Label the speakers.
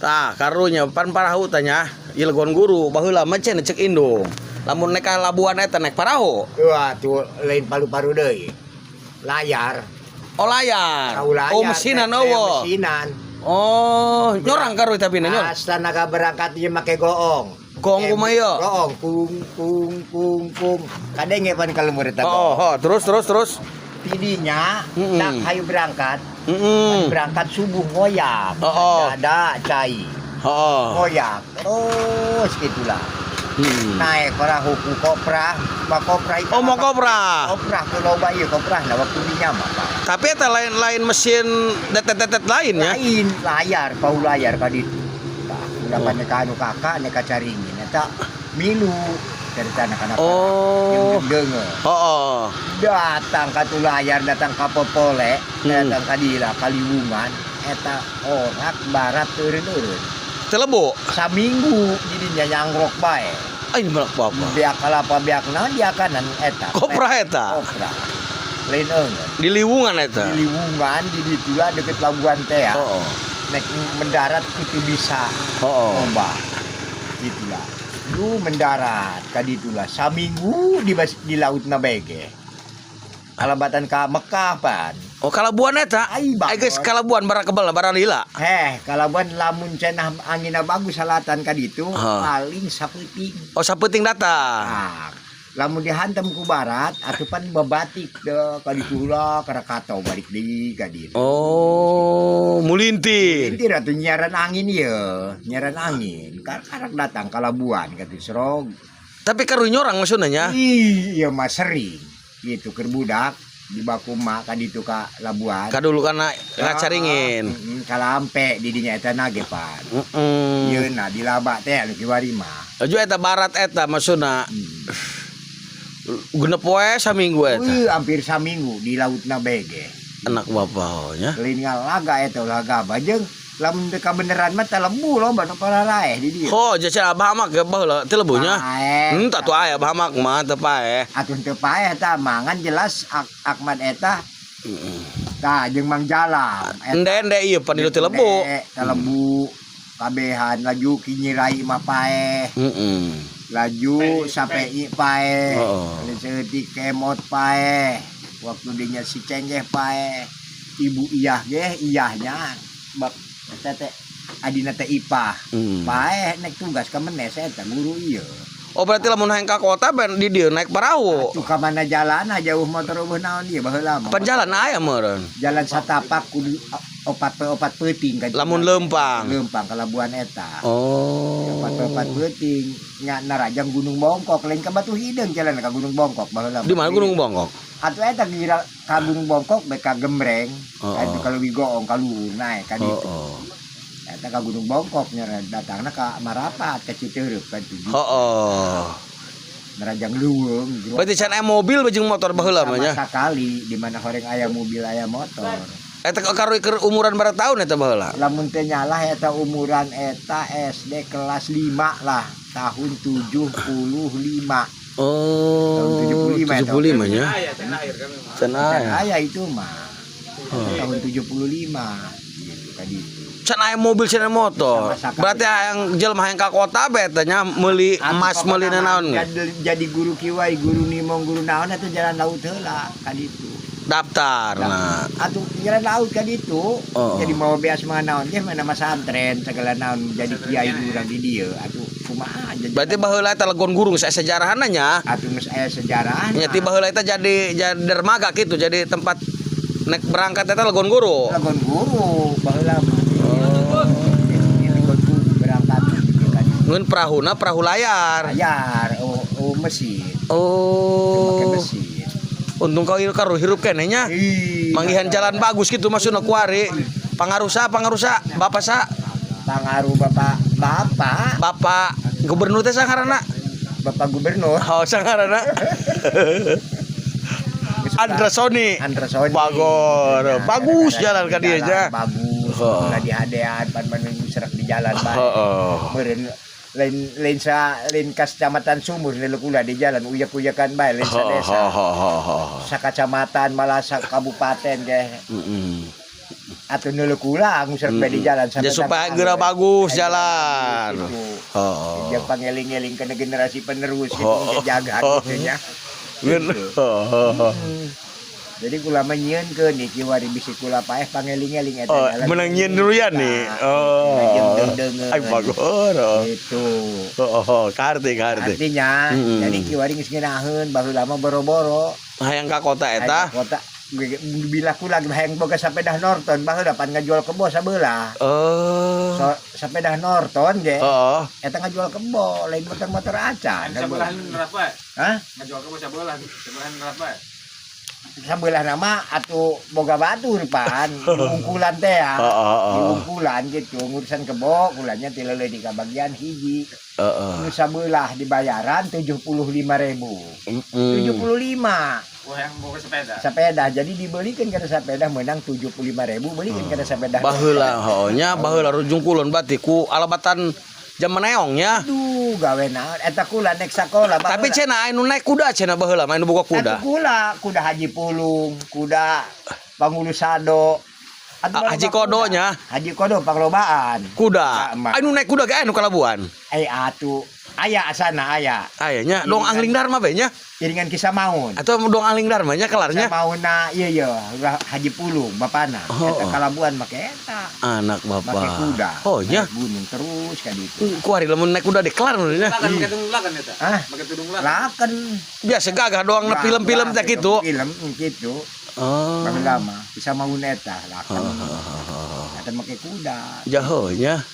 Speaker 1: Tah karunya pan parahu tanya ilgon guru baheula macen cek indung. Lamun naik ka Labuan eta naik parahu.
Speaker 2: Wah tuh lain palu-palu deui. Layar.
Speaker 1: Oh layar.
Speaker 2: Tahu layar.
Speaker 1: Oh mesinan eueuh.
Speaker 2: Mesinan.
Speaker 1: Oh nyorang karu tapi nyon.
Speaker 2: Astana berangkat ieu make goong.
Speaker 1: Goong kumaha ieu?
Speaker 2: Goong kung. Kadenge pan kalumur eta.
Speaker 1: Oh, terus.
Speaker 2: Tidinya tak hayu berangkat. Berangkat subuh ngoyak. Ada cai. Ngoyak. Terus gitulah. Naik perahu ku kopra, kopra itu.
Speaker 1: Oh, mau kopra.
Speaker 2: Kopra ku loba ieu kopra na waktu dinya mah.
Speaker 1: Tapi eta lain mesin detet lain ya.
Speaker 2: Lain layar, pau layar ka ditu. Tah, ulah pane ka anu kakak ne ka caringin eta milu cerita anak-anak.
Speaker 1: Oh.
Speaker 2: Deungeun. Datang ka tu layar, datang ka Popole, datang ka dila Kaliwungan eta orak barat eureun-eureun.
Speaker 1: Telebo
Speaker 2: Saminggu jadinya nyangrok bae.
Speaker 1: Ai melak apa?
Speaker 2: Biak kalapa biak naon dia kanan eta.
Speaker 1: Kopra eta.
Speaker 2: Kopra. Lain eungeun.
Speaker 1: Di Liwungan eta.
Speaker 2: Di Liwungan di ditu deket Labuan teh. Nek mendarat itu bisa. Lomba. Gitulah. Lu mendarat ka ditulah saminggu di lautna bege. Alabatan ka Mekah pan.
Speaker 1: Oh Kalabuan eta. Ai geus Kalabuan bara kebal bara lila.
Speaker 2: Kalabuan lamun cenah anginna bagus salatan ka ditu paling sapeuting.
Speaker 1: Oh sapeuting datang.
Speaker 2: Nah, lamun dihantam ku barat atupan babatik deh ka ditu heula Krakatau balik deui ka ditu.
Speaker 1: Oh, mulintir.
Speaker 2: Mulintir atuh nyiaran angin ieu, nyiaran angin. Karak datang ka Labuan ka ditu Serog.
Speaker 1: Tapi karu nyorang maksudna nya.
Speaker 2: Iya mah sering. Gitu keur budak di Bakuma ka ditu ka Labuan.
Speaker 1: Ka dulu kana ngacaringin.
Speaker 2: Kalampe di dinya eta nage pan. Yeuna di laba teh anu kiwari mah.
Speaker 1: Aju eta barat eta maksudna. Genep poe saminggu eta.
Speaker 2: Hampir saminggu di lautna bege.
Speaker 1: Anak bapak nya.
Speaker 2: Lain ngalaga eta laga bajeng lamun teu beneran mah telebu loba nu pararaeh di dieu.
Speaker 1: Oh, jaca abah mak ge baheula teu lebunya. Tah tu aya abah mak mah teu paeh.
Speaker 2: Atuh teu paeh eta mangan jelas Akmad eta. Tah jeung Mang Jalam.
Speaker 1: Ende ieu pan teu lebu.
Speaker 2: Telebu kabehan laju kinyirai mah paeh. Laju sampai paeh. Seutik kemot paeh. Waktu dinya si Cenggeh paeh. Ibu Iyah ge iyahnya bak tete adina teh Ipah. Paeh naik tugas ka Menes eta guru ieu.
Speaker 1: Oh berarti lamun hayang ka kota ben di dieu naik perahu.
Speaker 2: Atuh ka mana jalan jauh motor eueuh naon ieu baheula mah.
Speaker 1: Pan jalan aya meureun.
Speaker 2: Jalan satapak kudu opat peuting ka.
Speaker 1: Lamun leumpang.
Speaker 2: Leumpang ka Labuan eta.
Speaker 1: Oh.
Speaker 2: Opat peuting nya narajang Gunung Bongkok lain ka Batu Hideung jalan ka Gunung Bongkok baheula.
Speaker 1: Di mana Gunung Bongkok?
Speaker 2: Atuh eta kira ka Gunung Bongkok beka Gembreng. Atuh kalau wigoong ka luhur naik ka ditu. Eta ka Gunung Bongkok nya datangna ka Marapat ka Citeureuk kan tujuh. Narajang leuweung.
Speaker 1: Berarti can aya mobil jeung motor baheula mah nya.
Speaker 2: Sakali di mana horeng aya mobil aya motor.
Speaker 1: Eta karu keur umuran berapa tahun eta baheula?
Speaker 2: Lamun teh nyalah eta umuran eta SD kelas 5 lah, tahun 75.
Speaker 1: Oh,
Speaker 2: tahun
Speaker 1: 75 nya. Can
Speaker 2: aya itu mah. Tahun 75 gitu tadi.
Speaker 1: Can aya mobil can aya motor. Berarti hayang jelema hayang ka kota beta nya meuli emas meuli naon.
Speaker 2: Jadi guru kiwai, guru nimong, guru naon atuh jalan laut heula ka ditu.
Speaker 1: Daftar nah.
Speaker 2: Atuh jalan laut ka ditu. Jadi mau beas mah naon ge mana masantren segala naon jadi kiai urang di dieu. Atuh kumaha jadi.
Speaker 1: Berarti baheula eta legon guru geus aya sejarahanna nya.
Speaker 2: Atuh geus aya sejarahna.
Speaker 1: Nya ti baheula eta jadi dermaga kitu jadi tempat naik berangkat eta legon guru.
Speaker 2: Legon guru baheula mah. Berangkat
Speaker 1: ngeun perahuna perahu layar.
Speaker 2: Layar mesin.
Speaker 1: Oh.
Speaker 2: Pakai mesin.
Speaker 1: Untung kau karu hirup keneh nya. Manggihan jalan bagus gitu maksudna kuari. Pangarusa bapak sa.
Speaker 2: Pangaruh bapak
Speaker 1: gubernur teh sangarana.
Speaker 2: Bapak gubernur.
Speaker 1: Oh sangarana. Andresoni. Bagor. Bagus jalan ka dieu nya.
Speaker 2: Bagus. Ulah dihadean pan serak di jalan bae. Meureun lain kas kecamatan Sumur ulah di jalan uyak-uyakan bae lain sa desa. Sa kecamatan malah sa kabupaten ge. atau nulu kula ngusir di jalan
Speaker 1: Ya supaya geura bagus jalan.
Speaker 2: Oh. Dia pangeling-eling kena generasi penerus gitu jaga gitu nya. Jadi kula menyieun ke nih kiwari bisi kula paeh pangeling-eling eta
Speaker 1: jalan. Menang nyieun duluan nih. Ay bagus.
Speaker 2: Itu.
Speaker 1: Karti.
Speaker 2: Artinya jadi kiwari geus ngeunaheun baheula mah boro-boro.
Speaker 1: Hayang ka kota eta.
Speaker 2: Kota bila kula hayang boga sapedah Norton baheula pan ngajual kebo sabelah. So, sapedah Norton ge. Eta ngajual kebo lain motor-motor acan.
Speaker 3: Sabelah nerapa?
Speaker 2: Hah?
Speaker 3: Ngajual kebo sabelah nerapa?
Speaker 2: Sabelah nama atuh boga batur pan diungkulan teh ya. Diungkulan gitu ngurusan kebo kulanya ti leuleuh di kabagian hiji. Nu sabelah dibayaran 75.000. 75.
Speaker 3: Wah yang bawa sepeda.
Speaker 2: Sepeda jadi dibelikan kada sepeda menang 75.000 belikan kada sepeda.
Speaker 1: Baheula nya baheula rujung kulon berarti ku alabatan zaman neongnya.
Speaker 2: Aduh gawe naon eta kula naik sakola.
Speaker 1: Tapi cenah anu naik kuda cenah baheula main boga kuda.
Speaker 2: Kuda Haji Pulung, kuda Pangulu Sado.
Speaker 1: Haji Kodonya.
Speaker 2: Haji Kodo panglobaan.
Speaker 1: Kuda. Anu naik kuda ge anu kalabuan.
Speaker 2: Atuh aya asana aya.
Speaker 1: Ayanya dong angling dharma bae nya.
Speaker 2: Iringan Kisah Maun.
Speaker 1: Atau dong angling dharma nya kelarnya.
Speaker 2: Kisah Maunna ieu Haji Pulung bapana. Eta kalabuan make eta.
Speaker 1: Anak bapak.
Speaker 2: Make kuda.
Speaker 1: Oh nya.
Speaker 2: Gunung terus ka ditu.
Speaker 1: Ku ari lamun naik kuda dikelar nya.
Speaker 3: Lakan make tudung lakan eta. Make tudung lakan.
Speaker 2: Lakan.
Speaker 1: Biasa gagah doang na film-film teh kitu.
Speaker 2: Film kitu. Baheula mah Kisah Maun eta lakan. Eta make kuda.
Speaker 1: Jaho nya.